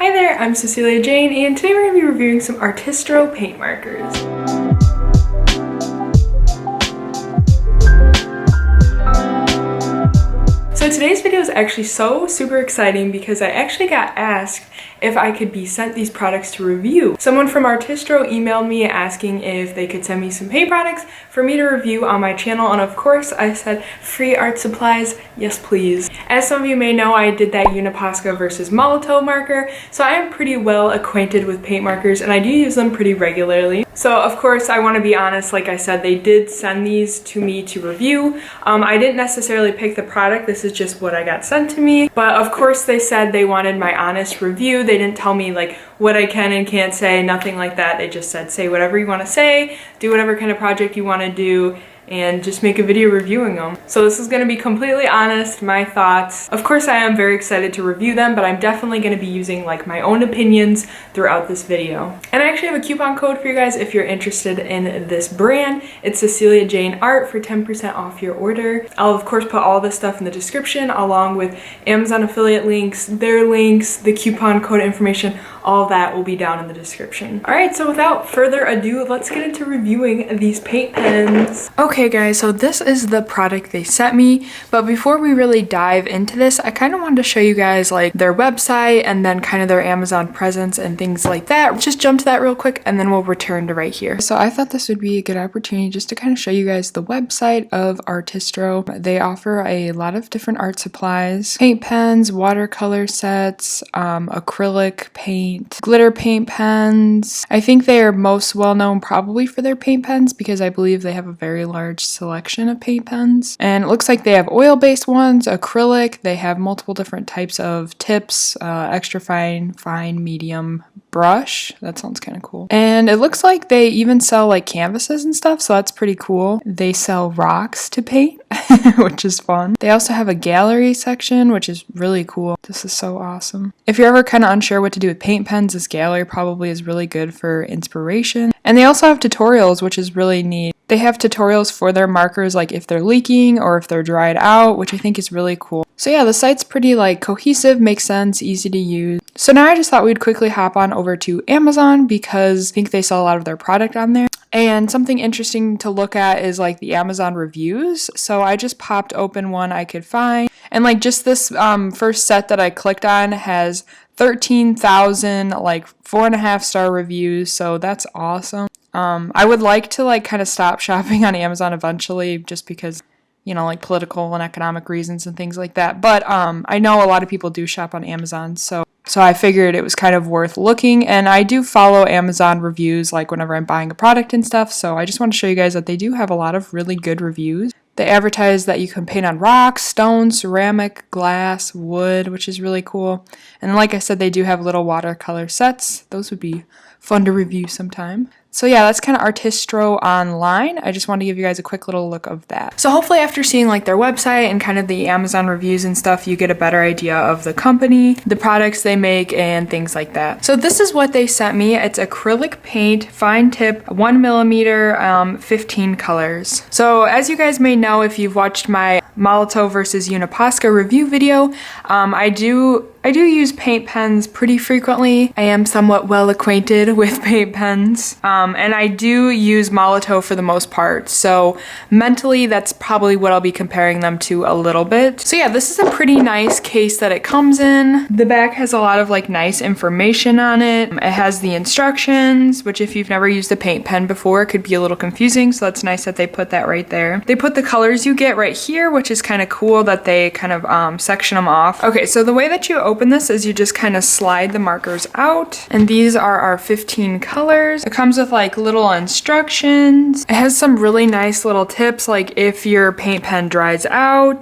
Hi there, I'm Cecilia Jane, and today we're going to be reviewing some Artistro paint markers. So today's video is actually so super exciting because I actually got asked if I could be sent these products to review. Someone from Artistro emailed me asking if they could send me some paint products for me to review on my channel, and of course I said free art supplies, yes please. As some of you may know, I did that Uniposca versus Molotow marker, so I am pretty well acquainted with paint markers and I do use them pretty regularly. So of course I want to be honest, like I said, they did send these to me to review. I didn't necessarily pick the product, this is just what I got sent to me, but of course they said they wanted my honest review. They didn't tell me like what I can and can't say, nothing like that. They just said say whatever you want to say, do whatever kind of project you want to do, and just make a video reviewing them. So this is going to be completely honest, my thoughts. Of course I am very excited to review them, but I'm definitely going to be using like my own opinions throughout this video. And I actually have a coupon code for you guys if you're interested in this brand. It's Cecilia Jane Art for 10% off your order. I'll of course put all this stuff in the description along with Amazon affiliate links, their links, the coupon code information, all of that will be down in the description. Alright, so without further ado, let's get into reviewing these paint pens. Okay guys, so this is the product they sent me, but before we really dive into this, I kind of wanted to show you guys like their website and then kind of their Amazon presence and things like that. Just jump to that real quick and then we'll return to right here. So I thought this would be a good opportunity just to kind of show you guys the website of Artistro. They offer a lot of different art supplies, paint pens, watercolor sets, acrylic paint, glitter paint pens. I think they are most well known probably for their paint pens because I believe they have a very large selection of paint pens. And it looks like they have oil-based ones, acrylic, they have multiple different types of tips, extra fine, medium, brush. That sounds kind of cool. And it looks like they even sell like canvases and stuff, so that's pretty cool. They sell rocks to paint, which is fun. They also have a gallery section, which is really cool. This is so awesome. If you're ever kind of unsure what to do with paint pens, this gallery probably is really good for inspiration. And they also have tutorials, which is really neat. They have tutorials for their markers, like if they're leaking or if they're dried out, which I think is really cool. So yeah, the site's pretty like cohesive, makes sense, easy to use. So now I just thought we'd quickly hop on over to Amazon because I think they sell a lot of their product on there. And something interesting to look at is like the Amazon reviews. So I just popped open one I could find. And like just this first set that I clicked on has 13,000 like 4.5 star reviews. So that's awesome. I would like to like kind of stop shopping on Amazon eventually just because, you know, like political and economic reasons and things like that. But I know a lot of people do shop on Amazon, so I figured it was kind of worth looking. And I do follow Amazon reviews like whenever I'm buying a product and stuff, so I just want to show you guys that they do have a lot of really good reviews. They advertise that you can paint on rocks, stone, ceramic, glass, wood, which is really cool. And like I said, they do have little watercolor sets. Those would be fun to review sometime. So yeah, that's kind of Artistro online. I just wanted to give you guys a quick little look of that. So hopefully after seeing like their website and kind of the Amazon reviews and stuff, you get a better idea of the company, the products they make, and things like that. So this is what they sent me. It's acrylic paint, fine tip, 1mm, 15 colors. So as you guys may know, if you've watched my Molotow versus Uniposca review video, I do use paint pens pretty frequently. I am somewhat well acquainted with paint pens. And I do use Molotow for the most part. So mentally, that's probably what I'll be comparing them to a little bit. So yeah, this is a pretty nice case that it comes in. The back has a lot of like nice information on it. It has the instructions, which if you've never used a paint pen before, it could be a little confusing. So that's nice that they put that right there. They put the colors you get right here, which is kind of cool that they kind of section them off. Okay, so the way that you open this is you just kind of slide the markers out, and these are our 15 colors. It comes with like little instructions. It has some really nice little tips, like if your paint pen dries out,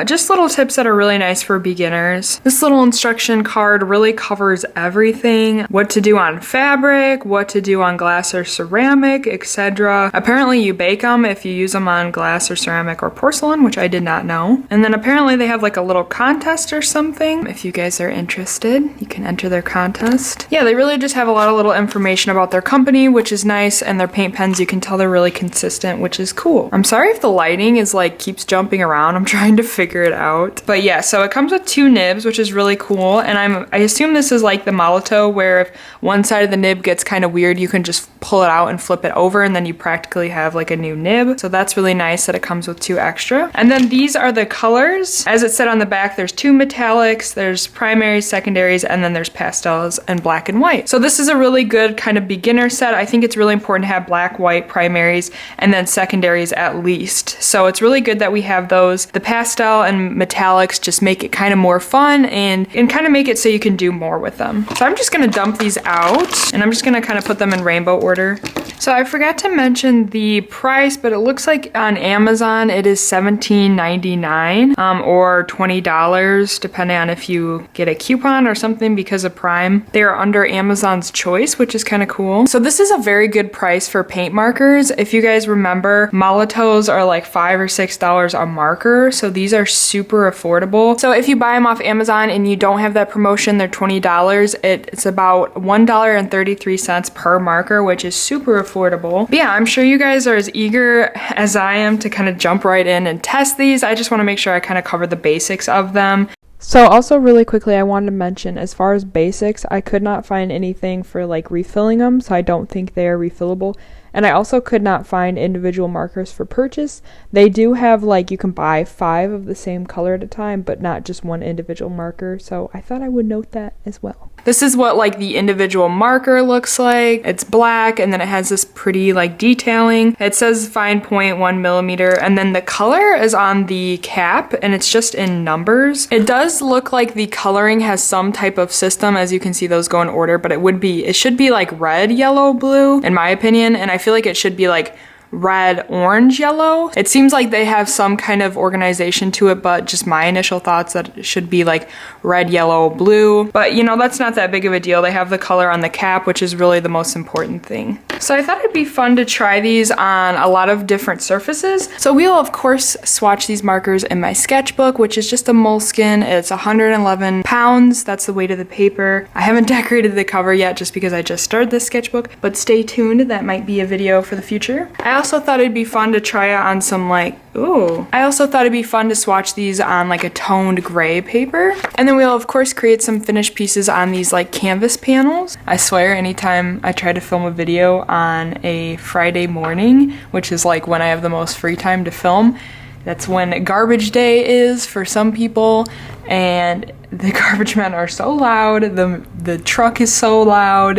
just little tips that are really nice for beginners. This little instruction card really covers everything, what to do on fabric, what to do on glass or ceramic, etc. Apparently you bake them if you use them on glass or ceramic or porcelain, which I did not know. And then apparently they have like a little contest or something. If you guys guys are interested, you can enter their contest. Yeah, they really just have a lot of little information about their company, which is nice, and their paint pens, you can tell they're really consistent, which is cool. I'm sorry if the lighting is like keeps jumping around. I'm trying to figure it out. But yeah, so it comes with 2 nibs, which is really cool. And I assume this is like the Molotow, where if one side of the nib gets kind of weird, you can just pull it out and flip it over, and then you practically have like a new nib. So that's really nice that it comes with 2 extra. And then these are the colors. As it said on the back, there's 2 metallics, there's primaries, secondaries, and then there's pastels and black and white. So this is a really good kind of beginner set. I think it's really important to have black, white, primaries, and then secondaries at least. So it's really good that we have those. The pastel and metallics just make it kind of more fun and kind of make it so you can do more with them. So I'm just gonna dump these out, and I'm just gonna kind of put them in rainbow order. So I forgot to mention the price, but it looks like on Amazon it is $17.99 or $20 depending on if you get a coupon or something because of Prime. They are under Amazon's choice, which is kind of cool. So this is a very good price for paint markers. If you guys remember, Molotows are like $5 or $6 a marker, so these are super affordable. So if you buy them off Amazon and you don't have that promotion, they're $20. It's about $1.33 per marker, which is super affordable. But yeah, I'm sure you guys are as eager as I am to kind of jump right in and test these. I just want to make sure I kind of cover the basics of them. So also really quickly, I wanted to mention, as far as basics, I could not find anything for like refilling them, so I don't think they are refillable. And I also could not find individual markers for purchase. They do have like, you can buy 5 of the same color at a time, but not just one individual marker. So I thought I would note that as well. This is what like the individual marker looks like. It's black, and then it has this pretty like detailing. It says fine point 1 millimeter, and then the color is on the cap, and it's just in numbers. It does look like the coloring has some type of system. As you can see, those go in order, but it should be like red, yellow, blue, in my opinion, and I feel like it should be like red, orange, yellow. It seems like they have some kind of organization to it, but just my initial thoughts that it should be like red, yellow, blue. But you know, that's not that big of a deal. They have the color on the cap, which is really the most important thing. So I thought it'd be fun to try these on a lot of different surfaces. So we will of course swatch these markers in my sketchbook, which is just a moleskin. It's 111 pounds. That's the weight of the paper. I haven't decorated the cover yet just because I just started this sketchbook, but stay tuned. That might be a video for the future. I also thought it'd be fun to try it on some like, I also thought it'd be fun to swatch these on like a toned gray paper. And then we'll of course create some finished pieces on these like canvas panels. I swear anytime I try to film a video on a Friday morning, which is like when I have the most free time to film, that's when garbage day is for some people, and the garbage men are so loud, the truck is so loud.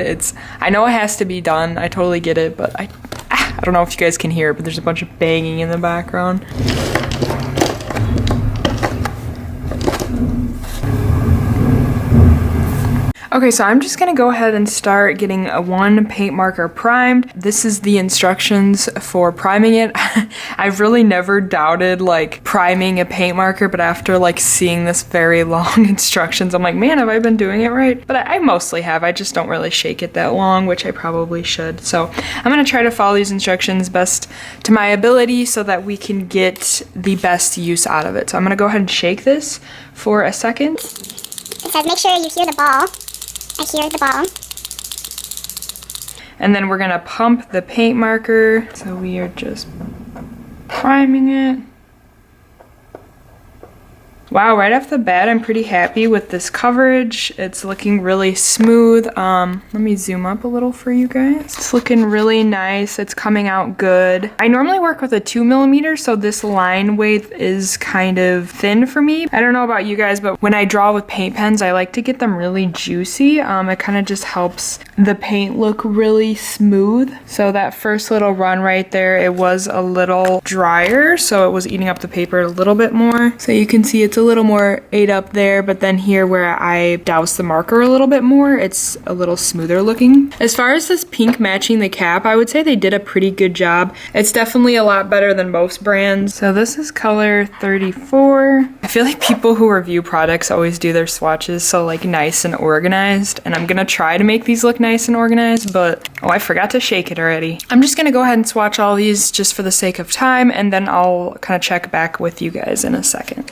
I know it has to be done, I totally get it, but I don't know if you guys can hear it, but there's a bunch of banging in the background. Okay, so I'm just gonna go ahead and start getting one paint marker primed. This is the instructions for priming it. I've really never doubted like priming a paint marker, but after like seeing this very long instructions, I'm like, man, have I been doing it right? But I mostly have. I just don't really shake it that long, which I probably should. So I'm gonna try to follow these instructions best to my ability so that we can get the best use out of it. So I'm gonna go ahead and shake this for a second. It says make sure you hear the ball. I hear the ball. And then we're gonna pump the paint marker. So we are just priming it. Wow, right off the bat, I'm pretty happy with this coverage. It's looking really smooth. Let me zoom up a little for you guys. It's looking really nice. It's coming out good. I normally work with a 2 millimeter, so this line weight is kind of thin for me. I don't know about you guys, but when I draw with paint pens, I like to get them really juicy. It kind of just helps the paint look really smooth. So that first little run right there, it was a little drier, so it was eating up the paper a little bit more. So you can see it's a little more ate up there, but then here where I douse the marker a little bit more, it's a little smoother looking. As far as this pink matching the cap, I would say they did a pretty good job. It's definitely a lot better than most brands. So this is color 34. I feel like people who review products always do their swatches so like nice and organized, and I'm gonna try to make these look nice and organized, but oh, I forgot to shake it already. I'm just gonna go ahead and swatch all these just for the sake of time, and then I'll kind of check back with you guys in a second.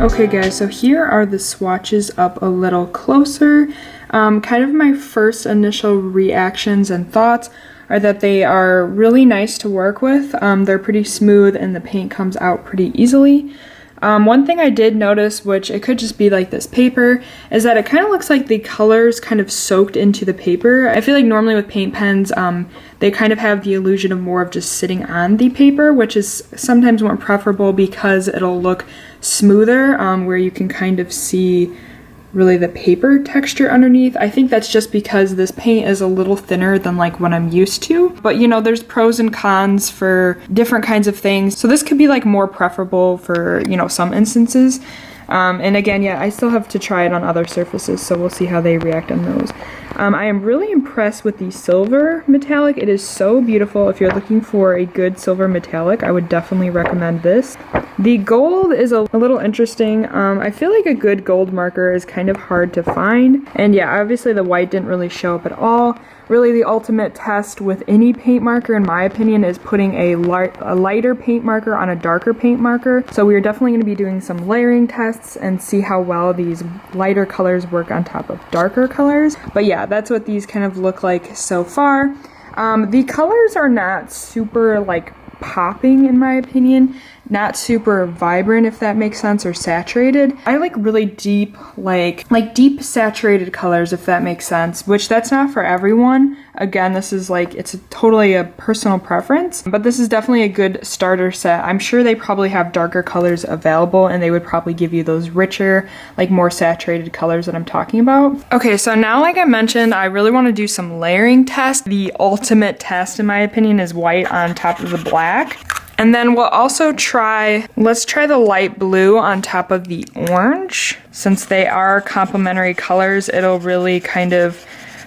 Okay guys, so here are the swatches up a little closer. Kind of my first initial reactions and thoughts are that they are really nice to work with. They're pretty smooth and the paint comes out pretty easily. One thing I did notice, which it could just be like this paper, is that it kind of looks like the colors kind of soaked into the paper. I feel like normally with paint pens, they kind of have the illusion of more of just sitting on the paper, which is sometimes more preferable because it'll look smoother, where you can kind of see really the paper texture underneath. I think that's just because this paint is a little thinner than like what I'm used to. But you know, there's pros and cons for different kinds of things. So this could be like more preferable for, you know, some instances. And again, yeah, I still have to try it on other surfaces, so we'll see how they react on those. I am really impressed with the silver metallic. It is so beautiful. If you're looking for a good silver metallic, I would definitely recommend this. The gold is a little interesting. I feel like a good gold marker is kind of hard to find. And yeah, obviously the white didn't really show up at all. Really, the ultimate test with any paint marker, in my opinion, is putting a lighter paint marker on a darker paint marker. So we are definitely going to be doing some layering tests and see how well these lighter colors work on top of darker colors. But yeah, that's what these kind of look like so far. The colors are not super like popping, in my opinion. Not super vibrant, if that makes sense, or saturated. I like really deep, like deep saturated colors, if that makes sense, which that's not for everyone. Again, this is like, it's totally a personal preference, but this is definitely a good starter set. I'm sure they probably have darker colors available and they would probably give you those richer, like more saturated colors that I'm talking about. Okay, so now, like I mentioned, I really want to do some layering tests. The ultimate test, in my opinion, is white on top of the black. And then we'll also let's try the light blue on top of the orange. Since they are complementary colors, it'll really kind of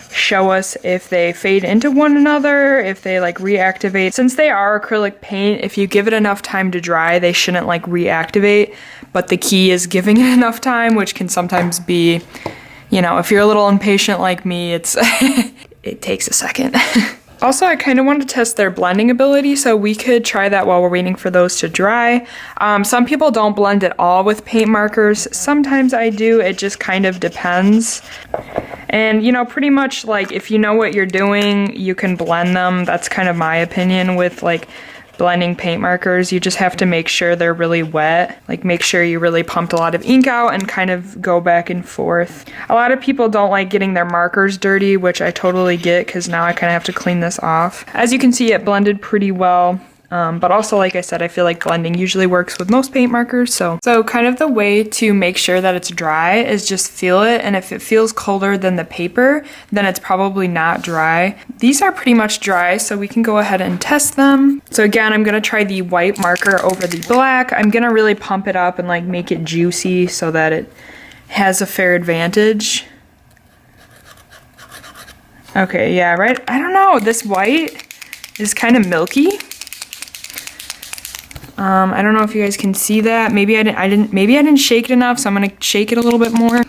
show us if they fade into one another, if they like reactivate. Since they are acrylic paint, if you give it enough time to dry, they shouldn't like reactivate. But the key is giving it enough time, which can sometimes be, you know, if you're a little impatient like me, it takes a second. Also, I kind of want to test their blending ability, so we could try that while we're waiting for those to dry. Some people don't blend at all with paint markers. Sometimes I do. It just kind of depends. And, you know, pretty much, like, if you know what you're doing, you can blend them. That's kind of my opinion with, like, blending paint markers. You just have to make sure they're really wet. Like, make sure you really pumped a lot of ink out and kind of go back and forth. A lot of people don't like getting their markers dirty, which I totally get because now I kind of have to clean this off. As you can see, it blended pretty well. But also, like I said, I feel like blending usually works with most paint markers. So kind of the way to make sure that it's dry is just feel it. And if it feels colder than the paper, then it's probably not dry. These are pretty much dry, so we can go ahead and test them. So again, I'm going to try the white marker over the black. I'm going to really pump it up and like make it juicy so that it has a fair advantage. Okay, yeah, right. I don't know. This white is kind of milky. I don't know if you guys can see that. Maybe I didn't shake it enough, so I'm gonna shake it a little bit more.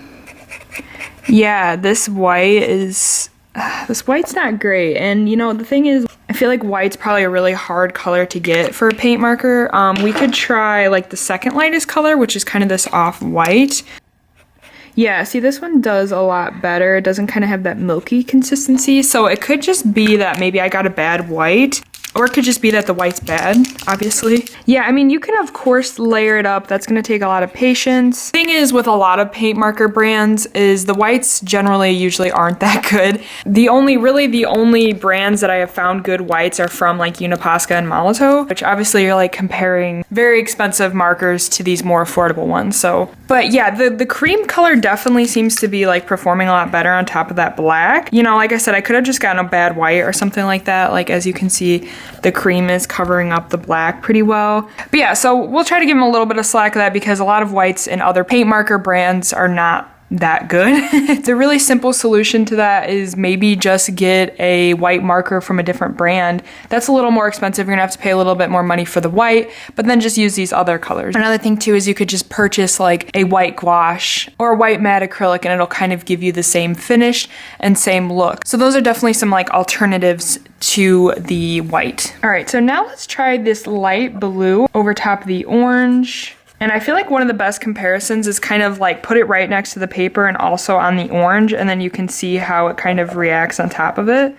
Yeah, this white's not great. And you know, the thing is, I feel like white's probably a really hard color to get for a paint marker. We could try like the second lightest color, which is kind of this off-white. Yeah, see, this one does a lot better. It doesn't kind of have that milky consistency. So it could just be that maybe I got a bad white. Or it could just be that the white's bad, obviously. Yeah, I mean, you can of course layer it up. That's gonna take a lot of patience. The thing is with a lot of paint marker brands is the whites generally usually aren't that good. The only brands that I have found good whites are from like Uniposca and Molotow, which obviously you're like comparing very expensive markers to these more affordable ones. So, but yeah, the cream color definitely seems to be like performing a lot better on top of that black. You know, like I said, I could have just gotten a bad white or something like that. Like as you can see, the cream is covering up the black pretty well. But yeah, so we'll try to give them a little bit of slack of that because a lot of whites in other paint marker brands are not that good. The really simple solution to that is maybe just get a white marker from a different brand. That's a little more expensive. You're gonna have to pay a little bit more money for the white, but then just use these other colors. Another thing too is you could just purchase like a white gouache or a white matte acrylic and it'll kind of give you the same finish and same look. So those are definitely some like alternatives to the white. All right, so now let's try this light blue over top of the orange. And I feel like one of the best comparisons is kind of like put it right next to the paper and also on the orange, and then you can see how it kind of reacts on top of it.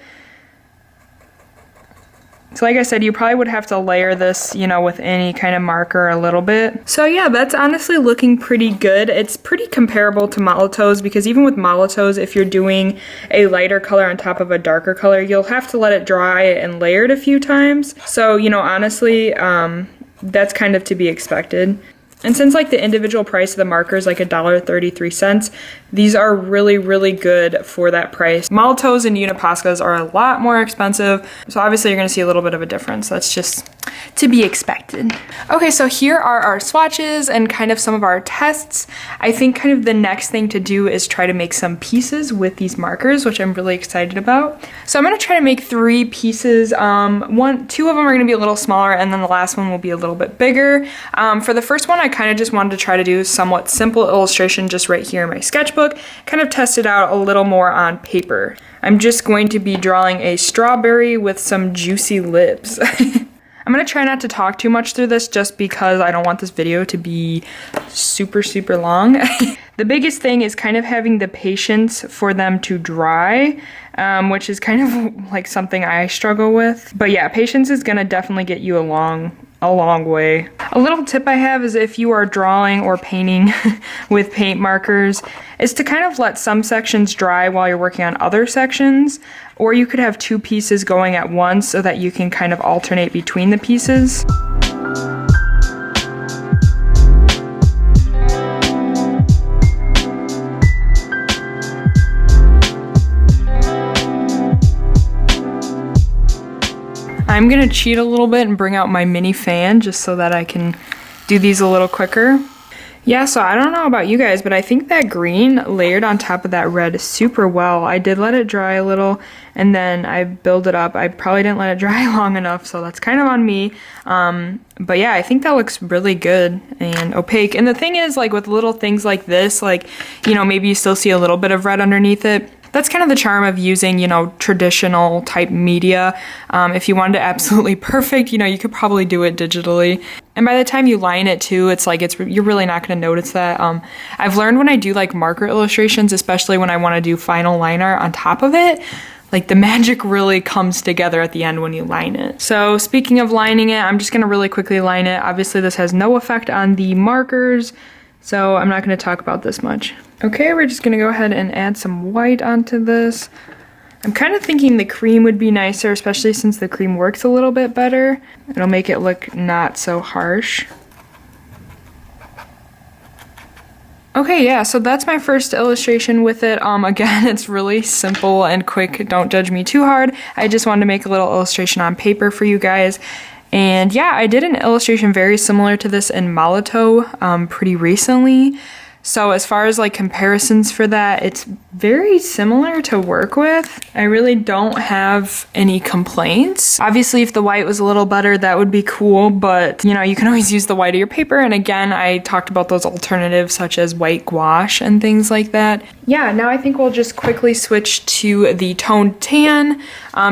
So like I said, you probably would have to layer this, you know, with any kind of marker a little bit. So yeah, that's honestly looking pretty good. It's pretty comparable to Molotovs, because even with Molotovs, if you're doing a lighter color on top of a darker color, you'll have to let it dry and layer it a few times. So, you know, honestly, that's kind of to be expected. And since like the individual price of the marker is like $1.33, these are really, really good for that price. Molotovs and Uniposcas are a lot more expensive, so obviously you're gonna see a little bit of a difference. That's just to be expected. Okay, so here are our swatches and kind of some of our tests. I think kind of the next thing to do is try to make some pieces with these markers, which I'm really excited about. So I'm gonna try to make 3 pieces. 2 of them are gonna be a little smaller, and then the last one will be a little bit bigger. For the first one, I kind of just wanted to try to do a somewhat simple illustration just right here in my sketchbook, kind of test it out a little more on paper. I'm just going to be drawing a strawberry with some juicy lips. I'm gonna try not to talk too much through this just because I don't want this video to be super, super long. The biggest thing is kind of having the patience for them to dry, which is kind of like something I struggle with. But yeah, patience is gonna definitely get you a long way. A little tip I have is if you are drawing or painting with paint markers is to kind of let some sections dry while you're working on other sections, or you could have 2 pieces going at once so that you can kind of alternate between the pieces. I'm gonna cheat a little bit and bring out my mini fan just so that I can do these a little quicker. Yeah, so I don't know about you guys, but I think that green layered on top of that red super well. I did let it dry a little, and then I build it up. I probably didn't let it dry long enough, so that's kind of on me. But yeah, I think that looks really good and opaque. And the thing is, like with little things like this, like, you know, maybe you still see a little bit of red underneath it. That's kind of the charm of using, you know, traditional type media. If you wanted it absolutely perfect, you know, you could probably do it digitally. And by the time you line it too, it's like, you're really not going to notice that. I've learned when I do like marker illustrations, especially when I want to do final line art on top of it, like the magic really comes together at the end when you line it. So speaking of lining it, I'm just going to really quickly line it. Obviously this has no effect on the markers, so I'm not going to talk about this much. Okay, we're just gonna go ahead and add some white onto this. I'm kind of thinking the cream would be nicer, especially since the cream works a little bit better. It'll make it look not so harsh. Okay, yeah, so that's my first illustration with it. Again, it's really simple and quick. Don't judge me too hard. I just wanted to make a little illustration on paper for you guys. And yeah, I did an illustration very similar to this in Molotov pretty recently. So as far as like comparisons for that, it's very similar to work with. I really don't have any complaints. Obviously, if the white was a little better, that would be cool, but you know, you can always use the white of your paper. And again, I talked about those alternatives such as white gouache and things like that. Yeah, now I think we'll just quickly switch to the toned tan,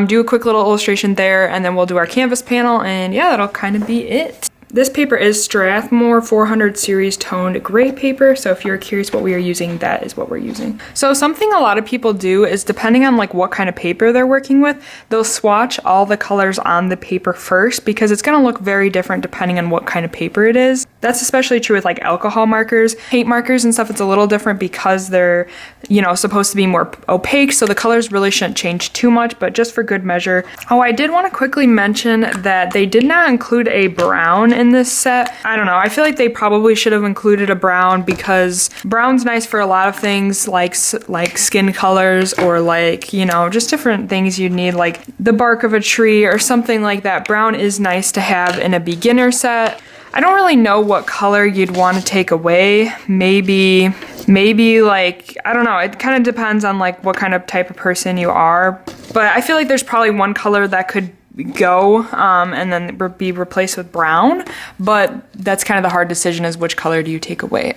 do a quick little illustration there, and then we'll do our canvas panel, and yeah, that'll kind of be it. This paper is Strathmore 400 series toned gray paper, so if you're curious what we are using, that is what we're using. So something a lot of people do is, depending on like what kind of paper they're working with, they'll swatch all the colors on the paper first, because it's gonna look very different depending on what kind of paper it is. That's especially true with like alcohol markers. Paint markers and stuff, it's a little different because they're, you know, supposed to be more opaque, so the colors really shouldn't change too much, but just for good measure. Oh, I did want to quickly mention that they did not include a brown in this set. I don't know, I feel like they probably should have included a brown, because brown's nice for a lot of things, like skin colors, or like, you know, just different things you'd need, like the bark of a tree or something like that. Brown is nice to have in a beginner set. I don't really know what color you'd want to take away. Maybe like, I don't know, it kind of depends on like what kind of type of person you are, but I feel like there's probably one color that could go and then be replaced with brown, but that's kind of the hard decision, is which color do you take away.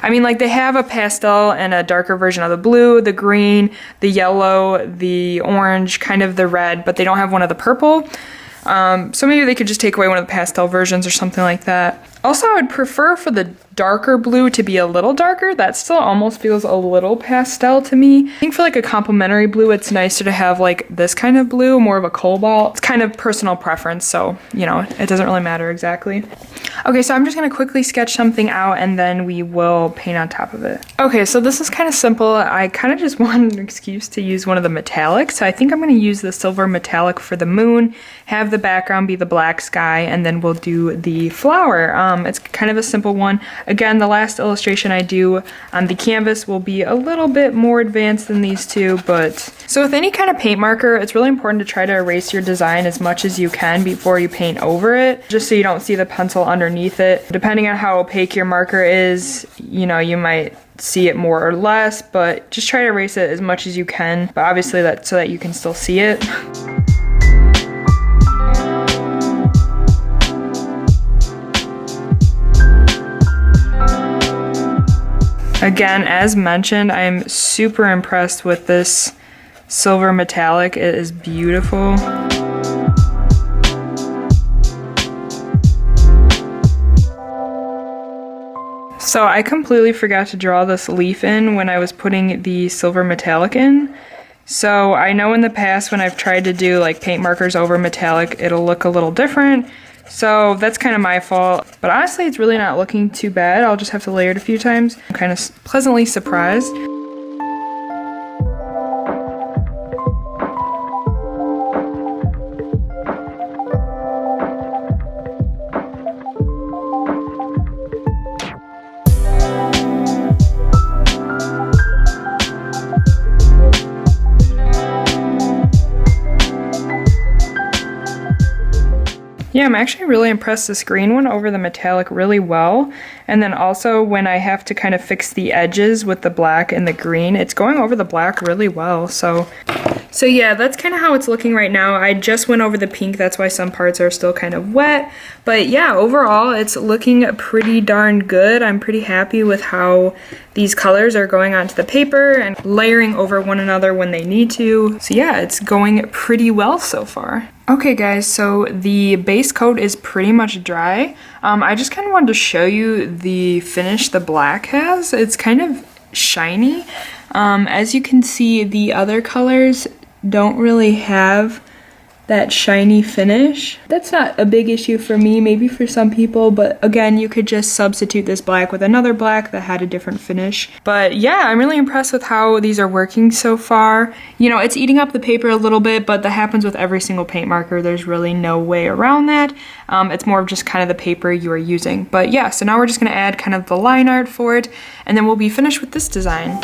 I mean, like they have a pastel and a darker version of the blue, the green, the yellow, the orange, kind of the red, but they don't have one of the purple. So maybe they could just take away one of the pastel versions or something like that. Also, I would prefer for the darker blue to be a little darker. That still almost feels a little pastel to me. I think for like a complementary blue, it's nicer to have like this kind of blue, more of a cobalt. It's kind of personal preference, so, you know, it doesn't really matter exactly. Okay, so I'm just gonna quickly sketch something out and then we will paint on top of it. Okay, so this is kind of simple. I kind of just wanted an excuse to use one of the metallics. So I think I'm gonna use the silver metallic for the moon, have the background be the black sky, and then we'll do the flower. It's kind of a simple one. Again, the last illustration I do on the canvas will be a little bit more advanced than these two, but so with any kind of paint marker, it's really important to try to erase your design as much as you can before you paint over it, just so you don't see the pencil underneath it. Depending on how opaque your marker is, you know, you might see it more or less, but just try to erase it as much as you can, but obviously that's so that you can still see it. Again, as mentioned, I'm super impressed with this silver metallic. It is beautiful. So I completely forgot to draw this leaf in when I was putting the silver metallic in. So I know in the past when I've tried to do like paint markers over metallic, it'll look a little different. So that's kind of my fault, but honestly it's really not looking too bad. I'll just have to layer it a few times. I'm kind of pleasantly surprised. Yeah, I'm actually really impressed. This green one over the metallic really well. And then also when I have to kind of fix the edges with the black and the green, it's going over the black really well. So yeah, that's kind of how it's looking right now. I just went over the pink, that's why some parts are still kind of wet. But yeah, overall it's looking pretty darn good. I'm pretty happy with how these colors are going onto the paper and layering over one another when they need to. So yeah, it's going pretty well so far. Okay guys, so the base coat is pretty much dry. I just kind of wanted to show you the finish the black has. It's kind of shiny. As you can see, the other colors don't really have that shiny finish. That's not a big issue for me, maybe for some people, but again, you could just substitute this black with another black that had a different finish. But yeah, I'm really impressed with how these are working so far. You know, it's eating up the paper a little bit, but that happens with every single paint marker. There's really no way around that. It's more of just kind of the paper you are using. But yeah, so now we're just gonna add kind of the line art for it, and then we'll be finished with this design.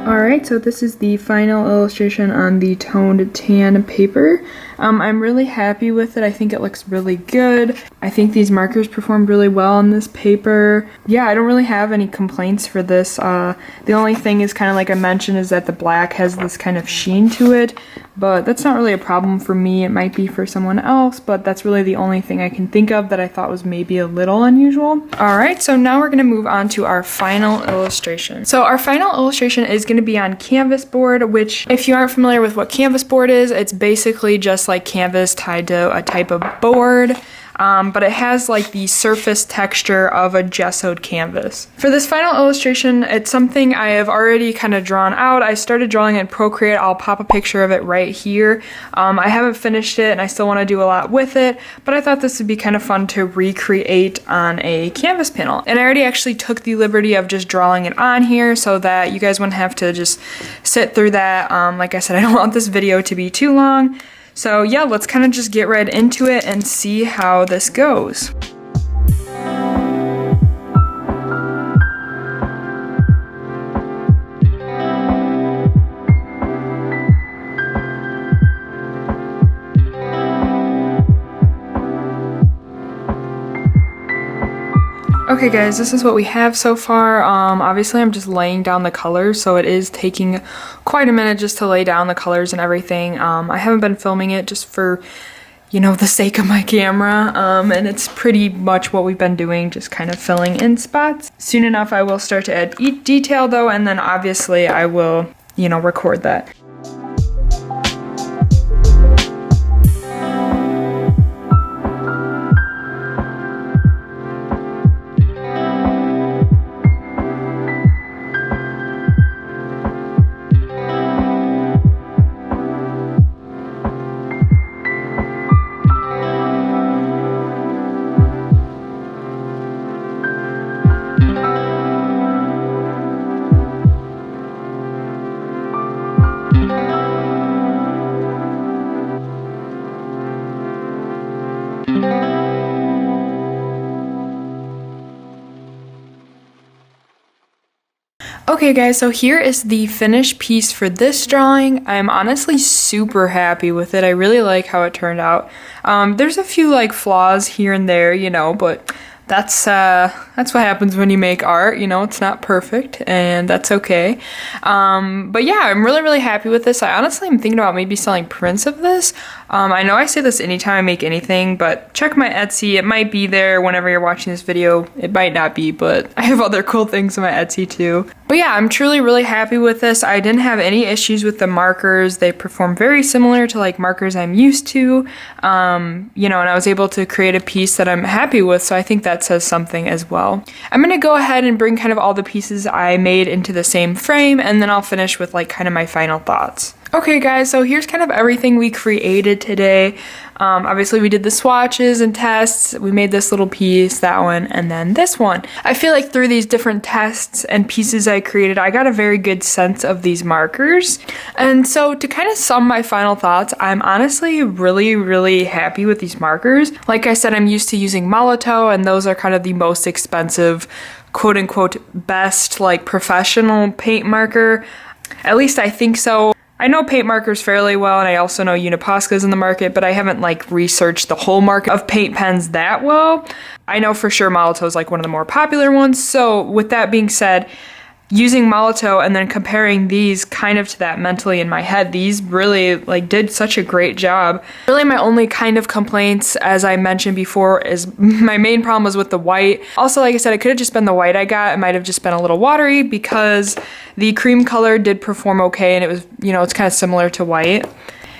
Alright, so this is the final illustration on the toned tan paper. I'm really happy with it. I think it looks really good. I think these markers performed really well on this paper. Yeah, I don't really have any complaints for this. The only thing is kind of like I mentioned is that the black has this kind of sheen to it, but that's not really a problem for me. It might be for someone else, but that's really the only thing I can think of that I thought was maybe a little unusual. Alright, so now we're going to move on to our final illustration. So our final illustration is going to be on canvas board, which if you aren't familiar with what canvas board is, it's basically just like canvas tied to a type of board. But it has like the surface texture of a gessoed canvas. For this final illustration, it's something I have already kind of drawn out. I started drawing it in Procreate. I'll pop a picture of it right here. I haven't finished it and I still want to do a lot with it, but I thought this would be kind of fun to recreate on a canvas panel. And I already actually took the liberty of just drawing it on here so that you guys wouldn't have to just sit through that. Like I said, I don't want this video to be too long. So yeah, let's kind of just get right into it and see how this goes. Okay guys, this is what we have so far. Obviously I'm just laying down the colors, so it is taking quite a minute just to lay down the colors and everything. I haven't been filming it just for, you know, the sake of my camera, and it's pretty much what we've been doing, just kind of filling in spots. Soon enough I will start to add detail though, and then obviously I will, you know, record that. Okay guys, so here is the finished piece for this drawing. I'm honestly super happy with it. I really like how it turned out. There's a few like flaws here and there, you know, but that's what happens when you make art, you know, it's not perfect, and that's okay. But yeah, I'm really happy with this. I honestly am thinking about maybe selling prints of this. I know I say this anytime I make anything, but check my Etsy. It might be there whenever you're watching this video. It might not be, but I have other cool things on my Etsy too. But yeah, I'm truly really happy with this. I didn't have any issues with the markers. They perform very similar to like markers I'm used to, you know, and I was able to create a piece that I'm happy with, so I think that says something as well. I'm gonna go ahead and bring kind of all the pieces I made into the same frame, and then I'll finish with like kind of my final thoughts. Okay guys, so here's kind of everything we created today. Obviously we did the swatches and tests, we made this little piece, that one, and then this one. I feel like through these different tests and pieces I created, I got a very good sense of these markers. And so to kind of sum my final thoughts, I'm honestly really happy with these markers. Like I said, I'm used to using Molotow, and those are kind of the most expensive, quote unquote, best like professional paint marker. At least I think so. I know paint markers fairly well, and I also know Uniposca's in the market, but I haven't like researched the whole market of paint pens that well. I know for sure Molotow is like one of the more popular ones. So with that being said, using Molotow and then comparing these kind of to that mentally in my head, these really like did such a great job. Really my only kind of complaints, as I mentioned before, is my main problem was with the white. Also, like I said, it could have just been the white I got. It might have just been a little watery because the cream color did perform okay, and it was, you know, it's kind of similar to white.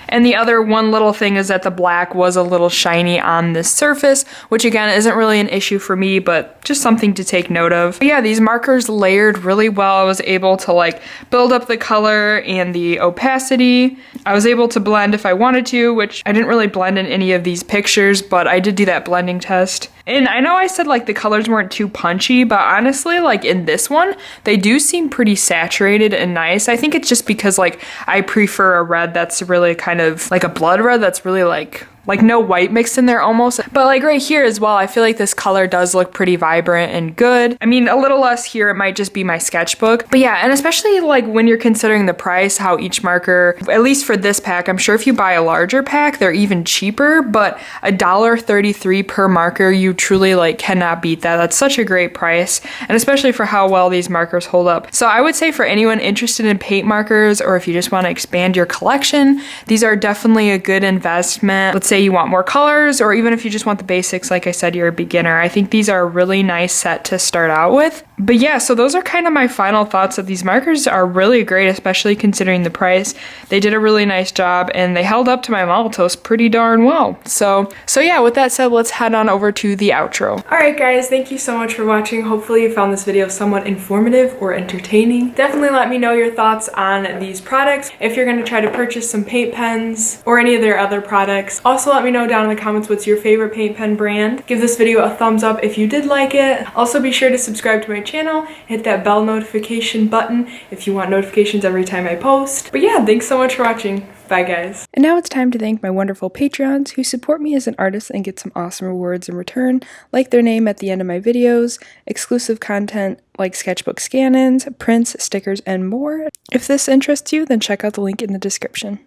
And the other one little thing is that the black was a little shiny on this surface, which again isn't really an issue for me, but just something to take note of. But yeah, these markers layered really well. I was able to like build up the color and the opacity. I was able to blend if I wanted to, which I didn't really blend in any of these pictures, but I did do that blending test. And I know I said like the colors weren't too punchy, but honestly, like in this one, they do seem pretty saturated and nice. I think it's just because like I prefer a red that's really kind of like a blood red that's really like no white mixed in there almost. But like right here as well, I feel like this color does look pretty vibrant and good. I mean, a little less here, it might just be my sketchbook. But yeah, and especially like when you're considering the price, how each marker, at least for this pack, I'm sure if you buy a larger pack, they're even cheaper, but $1.33 per marker, you truly like cannot beat that. That's such a great price, and especially for how well these markers hold up. So I would say for anyone interested in paint markers, or if you just want to expand your collection, these are definitely a good investment. Let's say you want more colors, or even if you just want the basics, like I said, you're a beginner. I think these are a really nice set to start out with. But yeah, so those are kind of my final thoughts. That these markers are really great, especially considering the price. They did a really nice job, and they held up to my Molotows pretty darn well. So yeah, with that said, let's head on over to the outro. Alright guys, thank you so much for watching. Hopefully you found this video somewhat informative or entertaining. Definitely let me know your thoughts on these products, if you're going to try to purchase some paint pens or any of their other products. Also let me know down in the comments what's your favorite paint pen brand. Give this video a thumbs up if you did like it. Also be sure to subscribe to my channel, hit that bell notification button if you want notifications every time I post. But yeah, thanks so much for watching. Bye guys. And now it's time to thank my wonderful Patreons who support me as an artist and get some awesome rewards in return, like their name at the end of my videos, exclusive content like sketchbook scan-ins, prints, stickers, and more. If this interests you, then check out the link in the description.